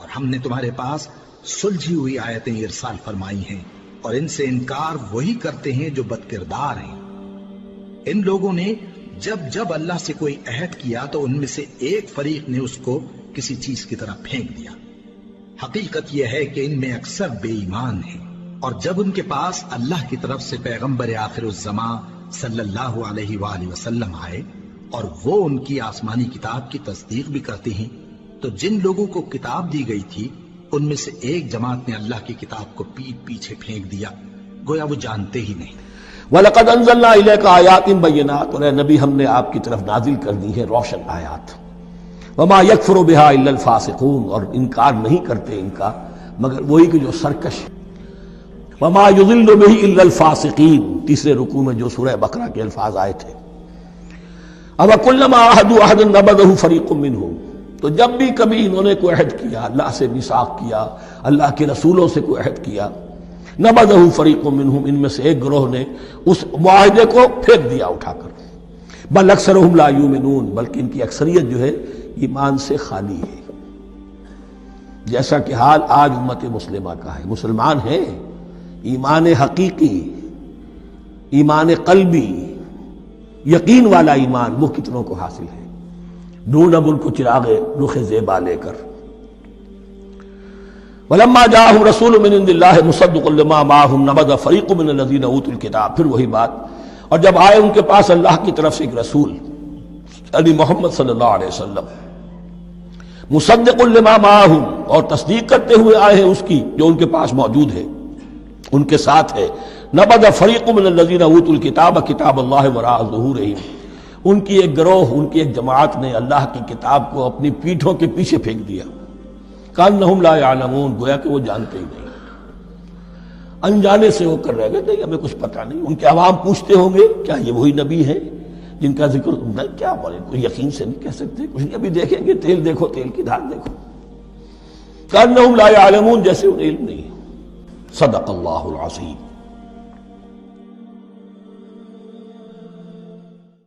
اور ہم نے تمہارے پاس سلجھی ہوئی آیتیں ارسال فرمائی ہیں، اور ان سے انکار وہی کرتے ہیں جو بد کردار ہیں۔ ان لوگوں نے جب اللہ سے کوئی عہد کیا تو ان میں سے ایک فریق نے اس کو کسی چیز کی طرح پھینک دیا۔ حقیقت یہ ہے کہ ان میں اکثر بے ایمان ہیں، اور جب ان کے پاس اللہ کی طرف سے پیغمبر آخر الزماں صلی اللہ علیہ وآلہ وسلم آئے اور وہ ان کی آسمانی کتاب کی تصدیق بھی کرتے ہیں، تو جن لوگوں کو کتاب دی گئی تھی ان میں سے ایک جماعت نے اللہ کی کتاب کو پیٹ پیچھے پھینک دیا، گویا وہ جانتے ہی نہیں۔ وَلَقَدْ أَنزَلْنَا إِلَيْكَ آيَاتٍ بَيِّنَاتٍ، اور اے نبی ہم نے آپ کی طرف نازل کر دی ہے روشن آیات۔ وَمَا يَكْفُرُ بِهَا إِلَّا الْفَاسِقُونَ، اور انکار نہیں کرتے ان کا مگر وہی کہ جو سرکش۔ وَمَا يُضِلُّ بِهِ إِلَّا الْفَاسِقِينَ، تیسرے رکوع میں جو سورہ بقرہ کے الفاظ آئے تھے۔ أَوَكُلَّمَا عَاهَدُوا عَهْدًا نَبَذَهُ فَرِيقٌ مِّنْهُمْ، تو جب بھی کبھی انہوں نے کوئی عہد کیا، اللہ سے میثاق کیا، اللہ کے رسولوں سے کوئی عہد کیا، نبذہ فریق منہم، ان میں سے ایک گروہ نے اس معاہدے کو پھینک دیا اٹھا کر۔ بل اکثرہم لا یؤمنون، بلکہ ان کی اکثریت جو ہے ایمان سے خالی ہے، جیسا کہ حال آج امت مسلمہ کا ہے۔ مسلمان ہیں، ایمان حقیقی، ایمان قلبی، یقین والا ایمان وہ کتنوں کو حاصل ہے؟ ڈھونڈ اب ان کو چراغ رخ زیبا لے کر۔ وَلَمَّا جَاءَهُمْ رَسُولٌ مِّنْ عِندِ اللَّهِ مُصَدِّقٌ لِّمَا مَعَهُمْ نَبَذَ فَرِيقٌ مِّنَ الَّذِينَ أُوتُوا الْكِتَابَ، پھر وہی بات، اور جب آئے ان کے پاس اللہ کی طرف سے ایک رسول یعنی محمد صلی اللہ علیہ وسلم، مُصَدِّقٌ لِّمَا مَعَهُمْ، اور تصدیق کرتے ہوئے آئے ہیں اس کی جو ان کے پاس موجود ہے، ان کے ساتھ ہے، نَبَذَ فَرِيقٌ مِّنَ الَّذِينَ أُوتُوا الْكِتَابَ كِتَابَ اللَّهِ وَرَاءَ ظُهُورِهِمْ، ان کی ایک گروہ، ان کی ایک جماعت نے اللہ کی کتاب کو اپنی پیٹھوں کے پیچھے پھینک دیا۔ کأنہم لا یعلمون، گویا کہ وہ جانتے ہی نہیں، انجانے سے ہو کر رہ گئے، نہیں ہمیں کچھ پتہ نہیں۔ ان کے عوام پوچھتے ہوں گے کیا یہ وہی نبی ہیں جن کا ذکر نہیں؟ کیا بولے، کوئی یقین سے نہیں کہہ سکتے، کچھ نہیں، ابھی دیکھیں گے، تیل دیکھو، تیل کی دھار دیکھو۔ کأنہم لا یعلمون، جیسے انہیں علم نہیں۔ صدق اللہ العظیم۔